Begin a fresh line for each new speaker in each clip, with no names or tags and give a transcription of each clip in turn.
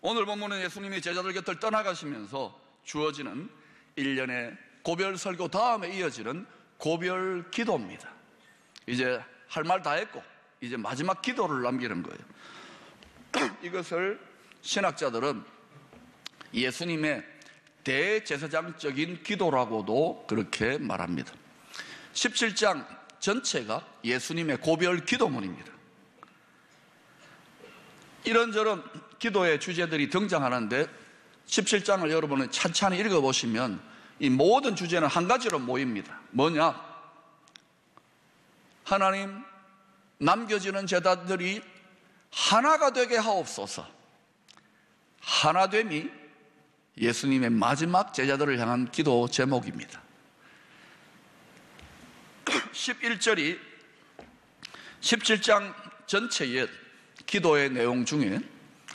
오늘 본문은 예수님이 제자들 곁을 떠나가시면서 주어지는 일련의 고별 설교 다음에 이어지는 고별 기도입니다. 이제 할 말 다 했고 이제 마지막 기도를 남기는 거예요. 이것을 신학자들은 예수님의 대제사장적인 기도라고도 그렇게 말합니다. 17장 전체가 예수님의 고별 기도문입니다. 이런저런 기도의 주제들이 등장하는데 17장을 여러분은 찬찬히 읽어보시면 이 모든 주제는 한 가지로 모입니다. 뭐냐? 하나님, 남겨지는 제자들이 하나가 되게 하옵소서. 하나됨이 예수님의 마지막 제자들을 향한 기도 제목입니다. 11절이 17장 전체의 기도의 내용 중에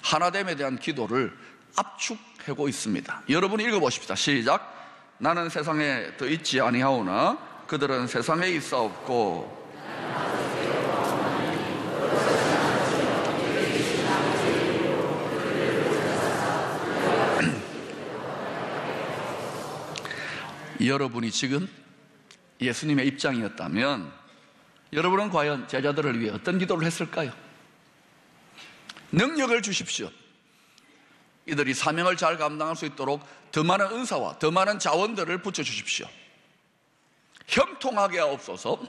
하나됨에 대한 기도를 압축하고 있습니다. 여러분이 읽어보십시다. 시작. 나는 세상에 더 있지 아니하오나 그들은 세상에 있사옵고 여러분이 지금 예수님의 입장이었다면 여러분은 과연 제자들을 위해 어떤 기도를 했을까요? 능력을 주십시오. 이들이 사명을 잘 감당할 수 있도록 더 많은 은사와 더 많은 자원들을 붙여주십시오. 형통하게 하옵소서,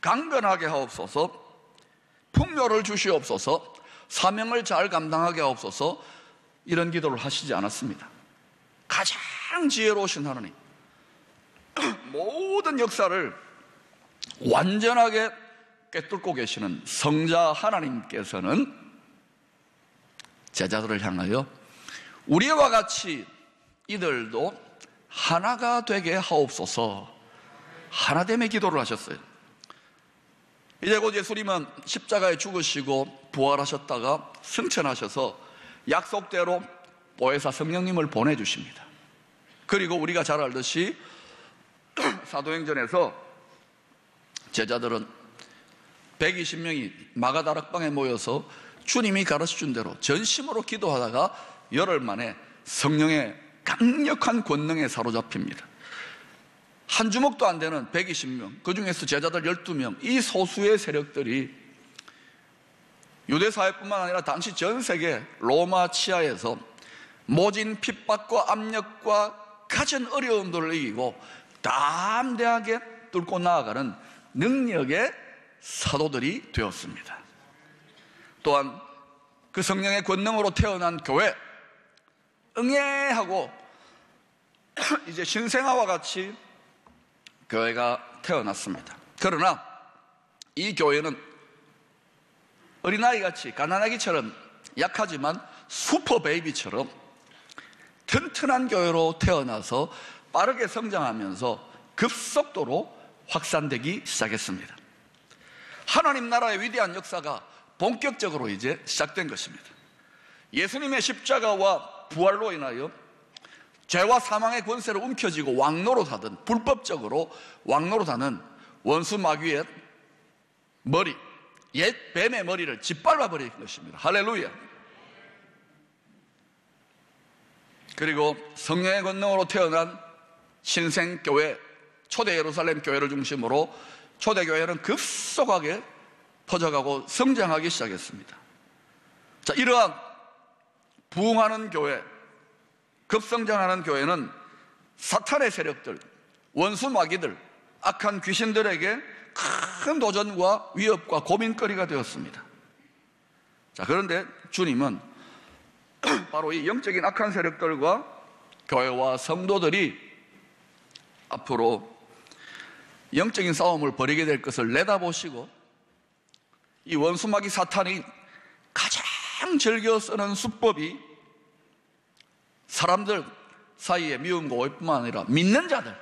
강건하게 하옵소서, 풍요를 주시옵소서, 사명을 잘 감당하게 하옵소서, 이런 기도를 하시지 않았습니다. 가장 지혜로우신 하나님, 모든 역사를 완전하게 꿰뚫고 계시는 성자 하나님께서는 제자들을 향하여 우리와 같이 이들도 하나가 되게 하옵소서, 하나됨의 기도를 하셨어요. 이제 곧 예수님은 십자가에 죽으시고 부활하셨다가 승천하셔서 약속대로 보혜사 성령님을 보내주십니다. 그리고 우리가 잘 알듯이 사도행전에서 제자들은 120명이 마가다락방에 모여서 주님이 가르쳐준 대로 전심으로 기도하다가 열흘 만에 성령의 강력한 권능에 사로잡힙니다. 한 주먹도 안 되는 120명, 그 중에서 제자들 12명, 이 소수의 세력들이 유대사회뿐만 아니라 당시 전 세계 로마 치하에서 모진 핍박과 압력과 갖은 어려움들을 이기고 담대하게 뚫고 나아가는 능력의 사도들이 되었습니다. 또한 그 성령의 권능으로 태어난 교회, 응애하고 이제 신생아와 같이 교회가 태어났습니다. 그러나 이 교회는 어린아이같이 가난아기처럼 약하지만 슈퍼 베이비처럼 튼튼한 교회로 태어나서 빠르게 성장하면서 급속도로 확산되기 시작했습니다. 하나님 나라의 위대한 역사가 본격적으로 이제 시작된 것입니다. 예수님의 십자가와 부활로 인하여 죄와 사망의 권세를 움켜쥐고 왕노릇하던, 불법적으로 왕노릇하는 원수 마귀의 머리, 옛 뱀의 머리를 짓밟아버린 것입니다. 할렐루야. 그리고 성령의 권능으로 태어난 신생교회, 초대 예루살렘 교회를 중심으로 초대교회는 급속하게 퍼져가고 성장하기 시작했습니다. 자, 이러한 부흥하는 교회, 급성장하는 교회는 사탄의 세력들, 원수 마귀들, 악한 귀신들에게 큰 도전과 위협과 고민거리가 되었습니다. 자, 그런데 주님은 바로 이 영적인 악한 세력들과 교회와 성도들이 앞으로 영적인 싸움을 벌이게 될 것을 내다보시고 이 원수마귀 사탄이 가장 즐겨 쓰는 수법이 사람들 사이에 미움과 오해뿐만 아니라 믿는 자들,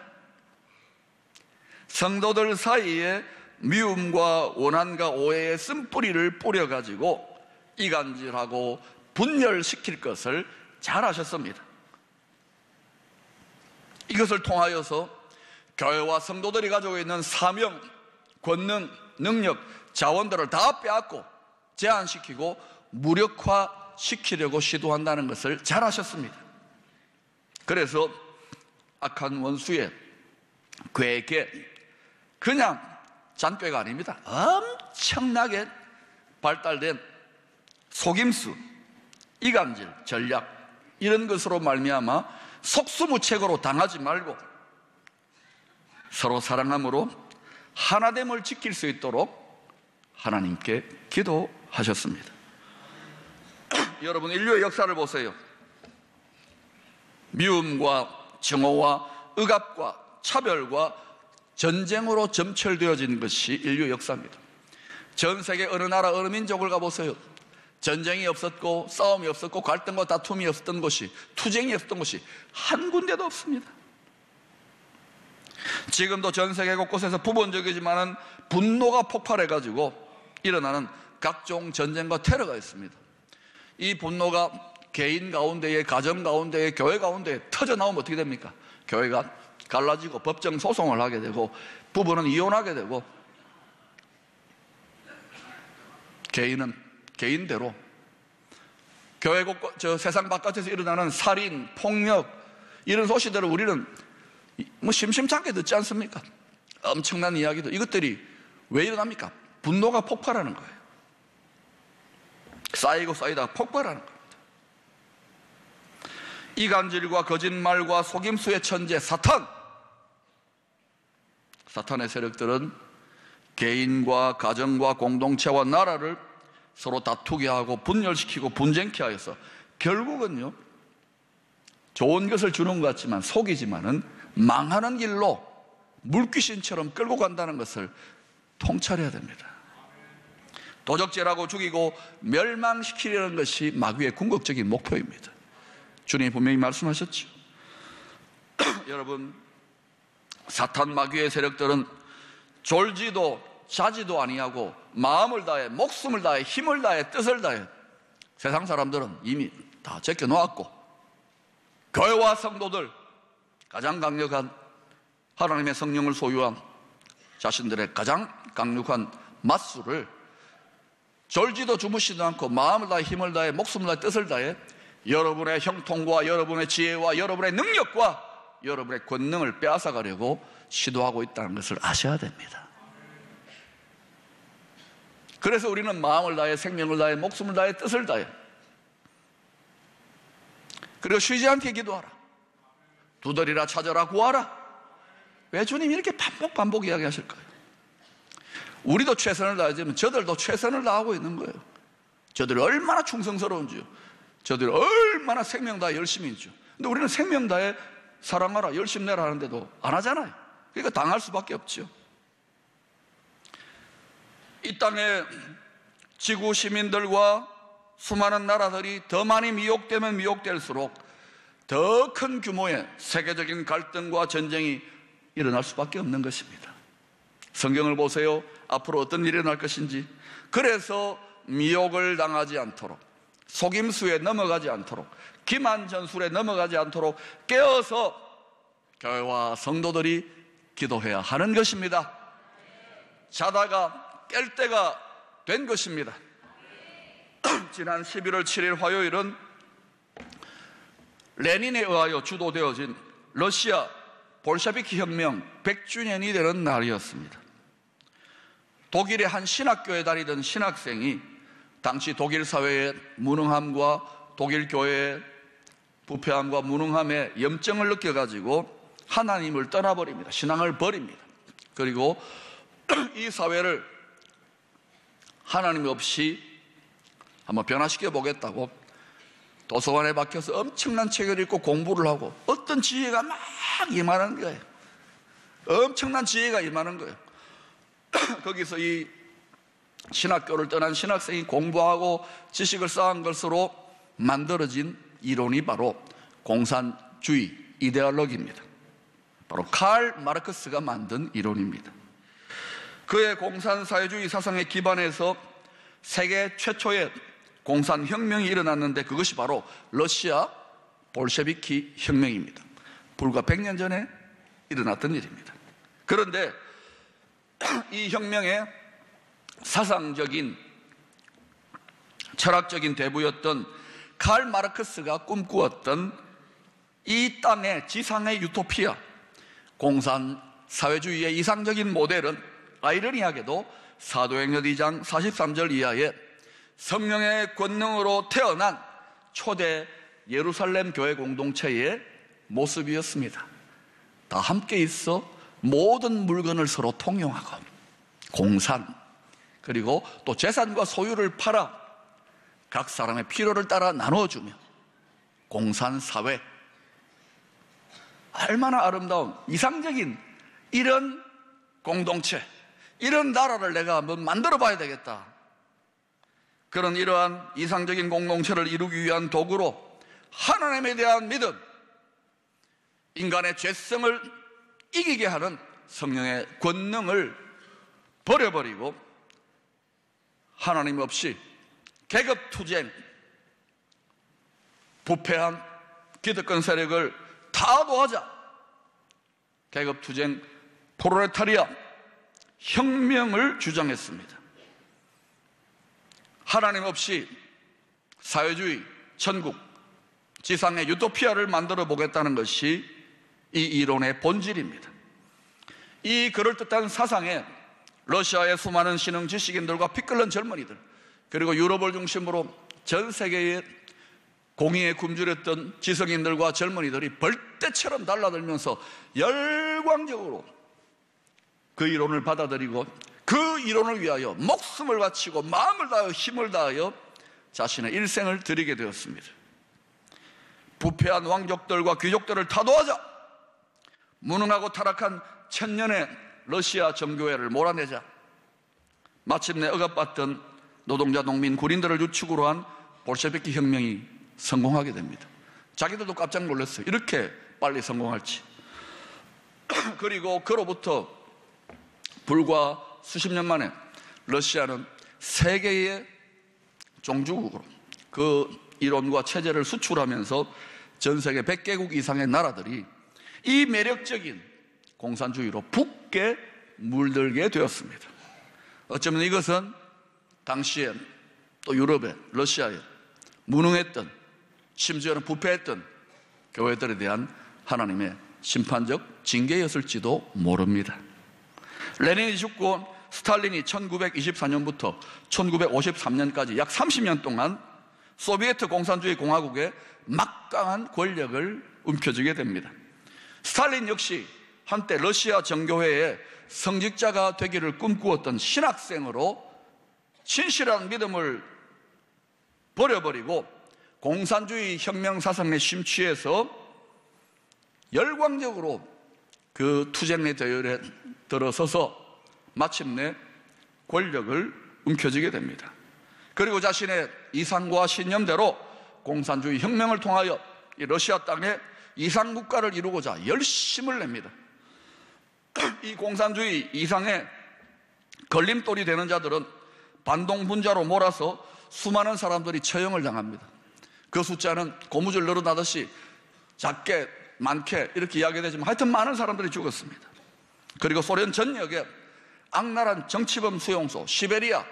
성도들 사이에 미움과 원한과 오해의 쓴뿌리를 뿌려가지고 이간질하고 분열시킬 것을 잘 아셨습니다. 이것을 통하여서 교회와 성도들이 가지고 있는 사명, 권능, 능력, 자원들을 다 빼앗고 제한시키고 무력화 시키려고 시도한다는 것을 잘 아셨습니다. 그래서 악한 원수의 괴계, 그냥 잔꾀가 아닙니다. 엄청나게 발달된 속임수, 이간질, 전략, 이런 것으로 말미암아 속수무책으로 당하지 말고 서로 사랑함으로 하나됨을 지킬 수 있도록 하나님께 기도하셨습니다. 여러분, 인류의 역사를 보세요. 미움과 정오와 억압과 차별과 전쟁으로 점철되어진 것이 인류 역사입니다. 전 세계 어느 나라 어느 민족을 가보세요. 전쟁이 없었고 싸움이 없었고 갈등과 다툼이 없었던 곳이, 투쟁이 없었던 곳이 한 군데도 없습니다. 지금도 전 세계 곳곳에서 부분적이지만 분노가 폭발해가지고 일어나는 각종 전쟁과 테러가 있습니다. 이 분노가 개인 가운데에, 가정 가운데에, 교회 가운데에 터져나오면 어떻게 됩니까? 교회가 갈라지고 법정 소송을 하게 되고 부부는 이혼하게 되고 개인은 개인대로 교회 곳곳, 세상 바깥에서 일어나는 살인, 폭력, 이런 소식들을 우리는 심심찮게 듣지 않습니까? 엄청난 이야기들, 이것들이 왜 일어납니까? 분노가 폭발하는 거예요. 쌓이고 쌓이다가 폭발하는 겁니다. 이간질과 거짓말과 속임수의 천재 사탄의 세력들은 개인과 가정과 공동체와 나라를 서로 다투게 하고 분열시키고 분쟁케 하여서 결국은요, 좋은 것을 주는 것 같지만 속이지만은 망하는 길로 물귀신처럼 끌고 간다는 것을 통찰해야 됩니다. 도적질하고 죽이고 멸망시키려는 것이 마귀의 궁극적인 목표입니다. 주님이 분명히 말씀하셨죠. 여러분, 사탄 마귀의 세력들은 졸지도 자지도 아니하고 마음을 다해, 목숨을 다해, 힘을 다해, 뜻을 다해 세상 사람들은 이미 다 제껴놓았고, 교회와 성도들, 가장 강력한 하나님의 성령을 소유한 자신들의 가장 강력한 맞수를 졸지도 주무시지도 않고 마음을 다해, 힘을 다해, 목숨을 다해, 뜻을 다해 여러분의 형통과 여러분의 지혜와 여러분의 능력과 여러분의 권능을 빼앗아가려고 시도하고 있다는 것을 아셔야 됩니다. 그래서 우리는 마음을 다해, 생명을 다해, 목숨을 다해, 뜻을 다해, 그리고 쉬지 않게 기도하라. 두드리라, 찾아라, 구하라. 왜 주님이 이렇게 반복 이야기하실까요? 우리도 최선을 다하지만 저들도 최선을 다하고 있는 거예요. 저들이 얼마나 충성스러운지요, 저들이 얼마나 생명 다해 열심히 있죠. 근데 우리는 생명 다해 사랑하라, 열심 내라 하는데도 안 하잖아요. 그러니까 당할 수밖에 없죠. 이 땅에 지구 시민들과 수많은 나라들이 더 많이 미혹되면 미혹될수록 더 큰 규모의 세계적인 갈등과 전쟁이 일어날 수밖에 없는 것입니다. 성경을 보세요. 앞으로 어떤 일이 일어날 것인지. 그래서 미혹을 당하지 않도록, 속임수에 넘어가지 않도록, 기만 전술에 넘어가지 않도록 깨어서 교회와 성도들이 기도해야 하는 것입니다. 자다가 깰 때가 된 것입니다. 지난 11월 7일 화요일은 레닌에 의하여 주도되어진 러시아 볼셰비키 혁명 100주년이 되는 날이었습니다. 독일의 한 신학교에 다니던 신학생이 당시 독일 사회의 무능함과 독일 교회의 부패함과 무능함에 염증을 느껴가지고 하나님을 떠나버립니다. 신앙을 버립니다. 그리고 이 사회를 하나님 없이 한번 변화시켜 보겠다고 도서관에 박혀서 엄청난 책을 읽고 공부를 하고 어떤 지혜가 막 임하는 거예요. 엄청난 지혜가 임하는 거예요. 거기서 이 신학교를 떠난 신학생이 공부하고 지식을 쌓은 것으로 만들어진 이론이 바로 공산주의 이데올로기입니다. 바로 칼 마르크스가 만든 이론입니다. 그의 공산사회주의 사상에 기반해서 세계 최초의 공산혁명이 일어났는데 그것이 바로 러시아 볼셰비키 혁명입니다. 불과 100년 전에 일어났던 일입니다. 그런데 이 혁명의 사상적인 철학적인 대부였던 칼 마르크스가 꿈꾸었던 이 땅의 지상의 유토피아, 공산 사회주의의 이상적인 모델은 아이러니하게도 사도행전 2장 43절 이하에 성령의 권능으로 태어난 초대 예루살렘 교회 공동체의 모습이었습니다. 다 함께 있어 모든 물건을 서로 통용하고, 공산, 그리고 또 재산과 소유를 팔아 각 사람의 필요를 따라 나눠주며, 공산사회, 얼마나 아름다운 이상적인 이런 공동체, 이런 나라를 내가 한번 만들어 봐야 되겠다. 그런 이러한 이상적인 공동체를 이루기 위한 도구로 하나님에 대한 믿음, 인간의 죄성을 이기게 하는 성령의 권능을 버려버리고 하나님 없이 계급투쟁, 부패한 기득권 세력을 타도하자, 계급투쟁, 프롤레타리아 혁명을 주장했습니다. 하나님 없이 사회주의, 천국, 지상의 유토피아를 만들어 보겠다는 것이 이 이론의 본질입니다. 이 그럴듯한 사상에 러시아의 수많은 신흥 지식인들과 피 끓는 젊은이들, 그리고 유럽을 중심으로 전 세계에 공의에 굶주렸던 지성인들과 젊은이들이 벌떼처럼 달라들면서 열광적으로 그 이론을 받아들이고 그 이론을 위하여 목숨을 바치고 마음을 다하여 힘을 다하여 자신의 일생을 드리게 되었습니다. 부패한 왕족들과 귀족들을 타도하자, 무능하고 타락한 천년의 러시아 정교회를 몰아내자, 마침내 억압받던 노동자, 농민, 군인들을 주축으로 한 볼셰비키 혁명이 성공하게 됩니다. 자기들도 깜짝 놀랐어요. 이렇게 빨리 성공할지. 그리고 그로부터 불과 수십 년 만에 러시아는 세계의 종주국으로 그 이론과 체제를 수출하면서 전 세계 100개국 이상의 나라들이 이 매력적인 공산주의로 붓게 물들게 되었습니다. 어쩌면 이것은 당시에 또 유럽에, 러시아에 무능했던, 심지어는 부패했던 교회들에 대한 하나님의 심판적 징계였을지도 모릅니다. 레닌이 죽고 스탈린이 1924년부터 1953년까지 약 30년 동안 소비에트 공산주의 공화국의 막강한 권력을 움켜쥐게 됩니다. 스탈린 역시 한때 러시아 정교회의 성직자가 되기를 꿈꾸었던 신학생으로 신실한 믿음을 버려버리고 공산주의 혁명 사상에 심취해서 열광적으로 그 투쟁의 대열에 들어서서 마침내 권력을 움켜쥐게 됩니다. 그리고 자신의 이상과 신념대로 공산주의 혁명을 통하여 이 러시아 땅에 이상국가를 이루고자 열심을 냅니다. 이 공산주의 이상의 걸림돌이 되는 자들은 반동분자로 몰아서 수많은 사람들이 처형을 당합니다. 그 숫자는 고무줄 늘어나듯이 작게 많게 이렇게 이야기되지만 하여튼 많은 사람들이 죽었습니다. 그리고 소련 전역에 악랄한 정치범 수용소, 시베리아,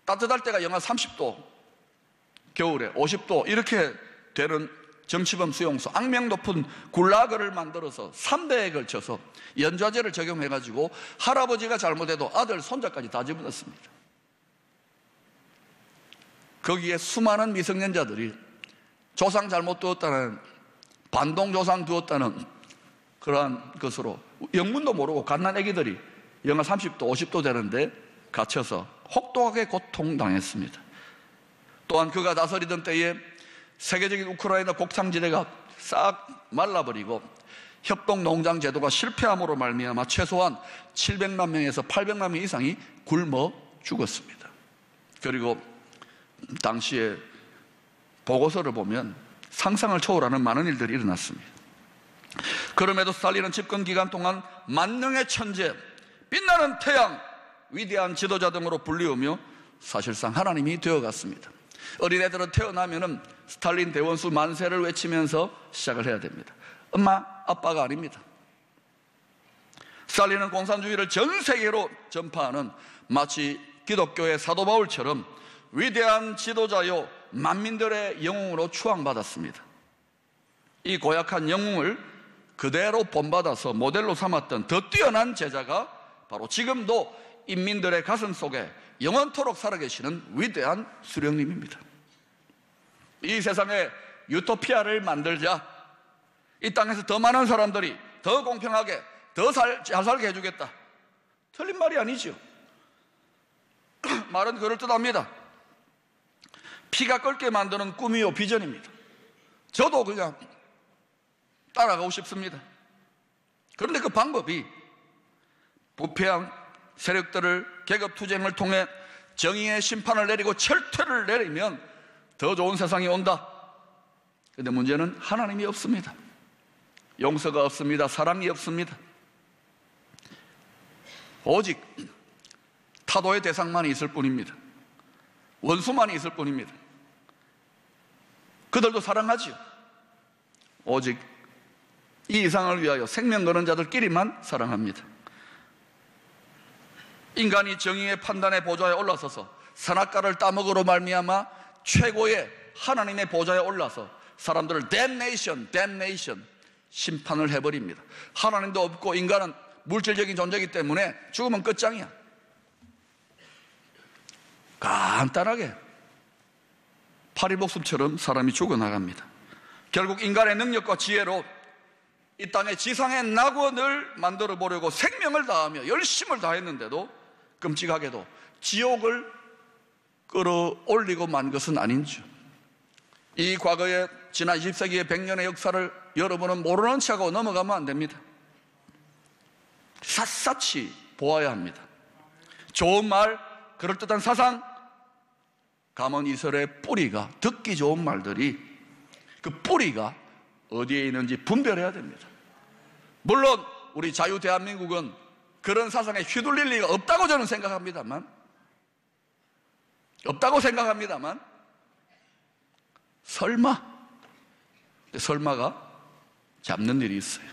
따뜻할 때가 영하 30도, 겨울에 50도 이렇게 되는 정치범 수용소, 악명 높은 굴라그를 만들어서 3대에 걸쳐서 연좌제를 적용해가지고 할아버지가 잘못해도 아들, 손자까지 다 집어넣습니다. 거기에 수많은 미성년자들이 조상 잘못 두었다는, 반동 조상 두었다는 그러한 것으로 영문도 모르고 갓난 애기들이 영하 30도, 50도 되는데 갇혀서 혹독하게 고통당했습니다. 또한 그가 다스리던 때에 세계적인 우크라이나 곡창지대가 싹 말라버리고 협동농장 제도가 실패함으로 말미암아 최소한 700만 명에서 800만 명 이상이 굶어 죽었습니다. 그리고 당시에 보고서를 보면 상상을 초월하는 많은 일들이 일어났습니다. 그럼에도 스탈린은 집권 기간 동안 만능의 천재, 빛나는 태양, 위대한 지도자 등으로 불리우며 사실상 하나님이 되어갔습니다. 어린애들은 태어나면은 스탈린 대원수 만세를 외치면서 시작을 해야 됩니다. 엄마, 아빠가 아닙니다. 스탈린은 공산주의를 전 세계로 전파하는 마치 기독교의 사도 바울처럼 위대한 지도자요 만민들의 영웅으로 추앙받았습니다. 이 고약한 영웅을 그대로 본받아서 모델로 삼았던 더 뛰어난 제자가 바로 지금도 인민들의 가슴 속에 영원토록 살아계시는 위대한 수령님입니다. 이 세상에 유토피아를 만들자, 이 땅에서 더 많은 사람들이 더 공평하게 더 잘 살게 해주겠다, 틀린 말이 아니죠. 말은 그럴듯합니다. 피가 끓게 만드는 꿈이요 비전입니다. 저도 그냥 따라가고 싶습니다. 그런데 그 방법이 부패한 세력들을 계급투쟁을 통해 정의의 심판을 내리고 철퇴를 내리면 더 좋은 세상이 온다. 그런데 문제는 하나님이 없습니다. 용서가 없습니다. 사랑이 없습니다. 오직 타도의 대상만이 있을 뿐입니다. 원수만이 있을 뿐입니다. 그들도 사랑하지요. 오직 이 이상을 위하여 생명 거는 자들끼리만 사랑합니다. 인간이 정의의 판단의 보좌에 올라서서 선악과를 따먹으로 말미암아 최고의 하나님의 보좌에 올라서 사람들을 damnation 심판을 해버립니다. 하나님도 없고 인간은 물질적인 존재이기 때문에 죽으면 끝장이야. 간단하게 파리복습처럼 사람이 죽어나갑니다. 결국 인간의 능력과 지혜로 이 땅의 지상의 낙원을 만들어 보려고 생명을 다하며 열심을 다했는데도 끔찍하게도 지옥을 끌어올리고 만 것은 아닌지, 이 과거의 지난 20세기의 100년의 역사를 여러분은 모르는 척하고 넘어가면 안 됩니다. 샅샅이 보아야 합니다. 좋은 말, 그럴듯한 사상, 가문이설의 뿌리가, 듣기 좋은 말들이 그 뿌리가 어디에 있는지 분별해야 됩니다. 물론 우리 자유 대한민국은 그런 사상에 휘둘릴 리가 없다고 저는 생각합니다만 설마가 잡는 일이 있어요.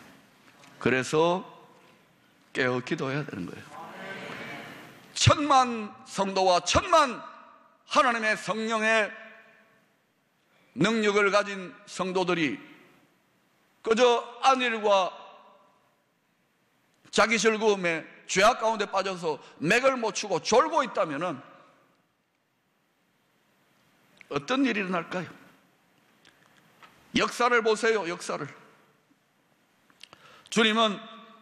그래서 깨어 기도해야 되는 거예요. 1000만 성도와 1000만 하나님의 성령의 능력을 가진 성도들이 그저 안일과 자기 즐거움에 죄악 가운데 빠져서 맥을 못 추고 졸고 있다면 어떤 일이 일어날까요? 역사를 보세요. 역사를. 주님은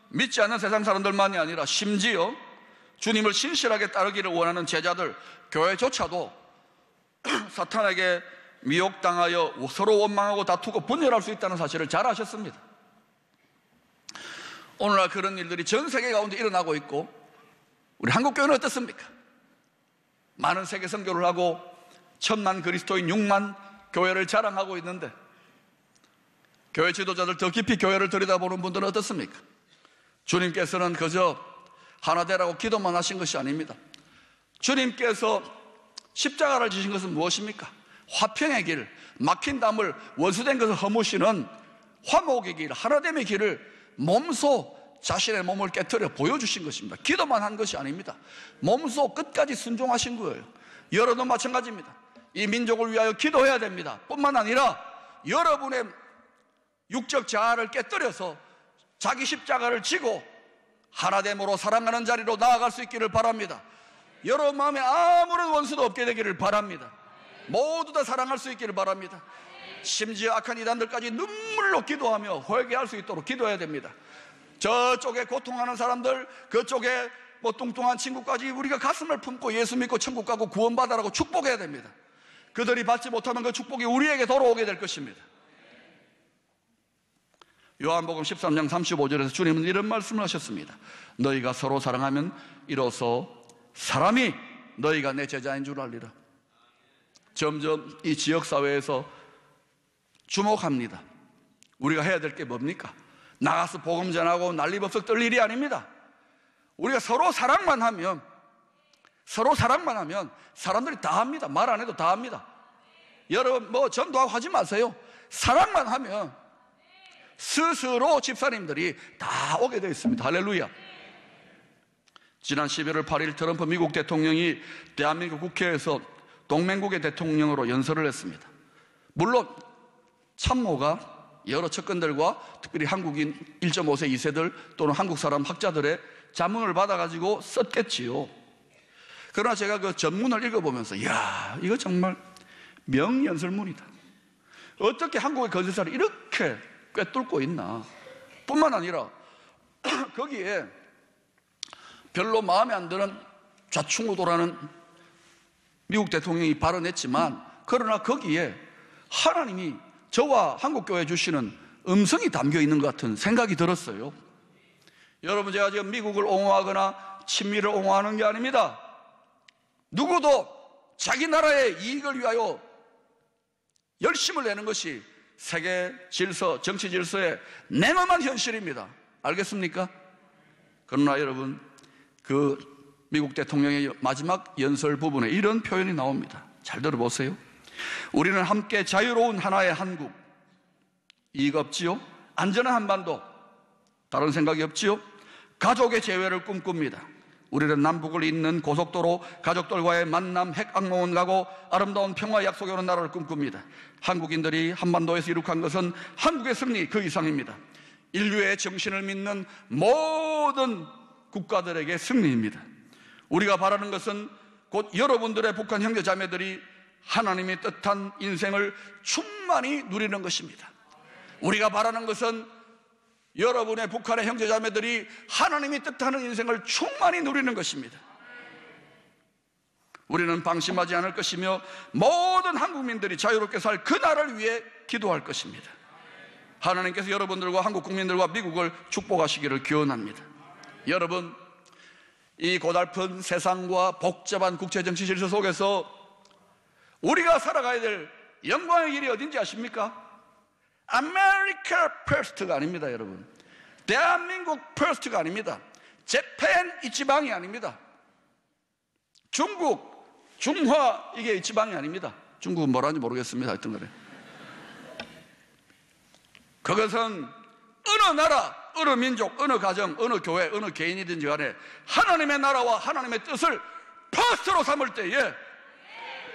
믿지 않는 세상 사람들만이 아니라 심지어 주님을 신실하게 따르기를 원하는 제자들, 교회조차도 사탄에게 미혹당하여 서로 원망하고 다투고 분열할 수 있다는 사실을 잘 아셨습니다. 오늘날 그런 일들이 전 세계 가운데 일어나고 있고, 우리 한국교회는 어떻습니까? 많은 세계 선교를 하고 1000만 그리스도인 6만 교회를 자랑하고 있는데, 교회 지도자들 더 깊이 교회를 들여다보는 분들은 어떻습니까? 주님께서는 그저 하나 되라고 기도만 하신 것이 아닙니다. 주님께서 십자가를 지신 것은 무엇입니까? 화평의 길, 막힌 담을 원수된 것을 허무시는 화목의 길, 하나됨의 길을 몸소 자신의 몸을 깨트려 보여주신 것입니다. 기도만 한 것이 아닙니다. 몸소 끝까지 순종하신 거예요. 여러분도 마찬가지입니다. 이 민족을 위하여 기도해야 됩니다. 뿐만 아니라 여러분의 육적 자아를 깨뜨려서 자기 십자가를 지고 하나됨으로 사랑하는 자리로 나아갈 수 있기를 바랍니다. 여러분 마음에 아무런 원수도 없게 되기를 바랍니다. 모두 다 사랑할 수 있기를 바랍니다. 심지어 악한 이단들까지 눈물로 기도하며 회개할 수 있도록 기도해야 됩니다. 저쪽에 고통하는 사람들, 그쪽에 뚱뚱한 친구까지 우리가 가슴을 품고 예수 믿고 천국 가고 구원받아라고 축복해야 됩니다. 그들이 받지 못하면 그 축복이 우리에게 돌아오게 될 것입니다. 요한복음 13장 35절에서 주님은 이런 말씀을 하셨습니다. 너희가 서로 사랑하면 이로써 사람이 너희가 내 제자인 줄 알리라. 점점 이 지역사회에서 주목합니다. 우리가 해야 될 게 뭡니까? 나가서 복음 전하고 난리법석 떨 일이 아닙니다. 우리가 서로 사랑만 하면 사람들이 다 합니다. 말 안 해도 다 합니다. 여러분 전도하고 하지 마세요. 사랑만 하면 스스로 집사님들이 다 오게 되어 있습니다. 할렐루야. 지난 11월 8일 트럼프 미국 대통령이 대한민국 국회에서 동맹국의 대통령으로 연설을 했습니다. 물론 참모가 여러 측근들과 특별히 한국인 1.5세 2세들 또는 한국 사람 학자들의 자문을 받아가지고 썼겠지요. 그러나 제가 그 전문을 읽어보면서 이야, 이거 정말 명연설문이다. 어떻게 한국의 건설사를 이렇게 꿰뚫고 있나. 뿐만 아니라 거기에 별로 마음에 안 드는 좌충우돌하는 미국 대통령이 발언했지만, 그러나 거기에 하나님이 저와 한국교회 주시는 음성이 담겨 있는 것 같은 생각이 들었어요. 여러분, 제가 지금 미국을 옹호하거나 친미를 옹호하는 게 아닙니다. 누구도 자기 나라의 이익을 위하여 열심을 내는 것이 세계 질서, 정치 질서의 냉엄한 현실입니다. 알겠습니까? 그러나 여러분, 그 미국 대통령의 마지막 연설 부분에 이런 표현이 나옵니다. 잘 들어보세요. 우리는 함께 자유로운 하나의 한국, 이익 없지요? 안전한 한반도, 다른 생각이 없지요? 가족의 재회를 꿈꿉니다. 우리는 남북을 잇는 고속도로, 가족들과의 만남, 핵악몽은 가고 아름다운 평화 약속이 오는 나라를 꿈꿉니다. 한국인들이 한반도에서 이룩한 것은 한국의 승리 그 이상입니다. 인류의 정신을 믿는 모든 국가들에게 승리입니다. 우리가 바라는 것은 곧 여러분들의 북한 형제자매들이 하나님의 뜻한 인생을 충만히 누리는 것입니다. 우리가 바라는 것은 여러분의 북한의 형제자매들이 하나님이 뜻하는 인생을 충만히 누리는 것입니다. 우리는 방심하지 않을 것이며 모든 한국민들이 자유롭게 살 그 나라를 위해 기도할 것입니다. 하나님께서 여러분들과 한국 국민들과 미국을 축복하시기를 기원합니다. 여러분, 이 고달픈 세상과 복잡한 국제정치 질서 속에서 우리가 살아가야 될 영광의 길이 어딘지 아십니까? America First가 아닙니다, 여러분. 대한민국 First가 아닙니다. 재팬 이치방이 아닙니다. 중국, 중화 이게 이치방이 아닙니다. 중국은 뭐라는지 모르겠습니다. 하여튼 그래. 그것은 어느 나라, 어느 민족, 어느 가정, 어느 교회, 어느 개인이든지 간에 하나님의 나라와 하나님의 뜻을 퍼스트로 삼을 때에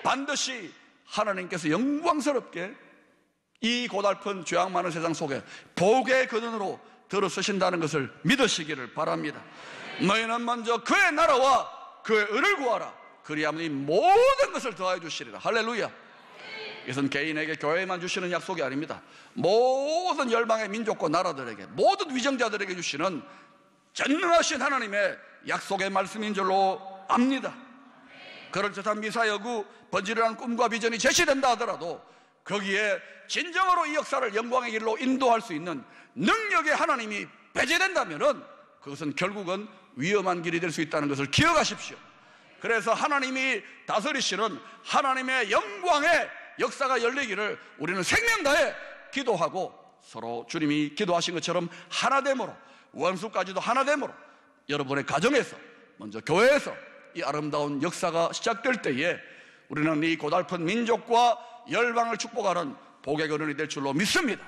반드시 하나님께서 영광스럽게 이 고달픈 죄악 많은 세상 속에 복의 근원으로 들어서신다는 것을 믿으시기를 바랍니다. 너희는 먼저 그의 나라와 그의 의를 구하라. 그리하면 이 모든 것을 더하여 주시리라. 할렐루야. 이것은 개인에게 교회에만 주시는 약속이 아닙니다. 모든 열방의 민족과 나라들에게, 모든 위정자들에게 주시는 전능하신 하나님의 약속의 말씀인 줄로 압니다. 그럴듯한 미사여구 번지르한 꿈과 비전이 제시된다 하더라도 거기에 진정으로 이 역사를 영광의 길로 인도할 수 있는 능력의 하나님이 배제된다면 그것은 결국은 위험한 길이 될 수 있다는 것을 기억하십시오. 그래서 하나님이 다스리시는 하나님의 영광의 역사가 열리기를 우리는 생명 다해 기도하고, 서로 주님이 기도하신 것처럼 하나됨으로, 원수까지도 하나됨으로 여러분의 가정에서, 먼저 교회에서 이 아름다운 역사가 시작될 때에 우리는 이 고달픈 민족과 열방을 축복하는 복의 근원이 될 줄로 믿습니다.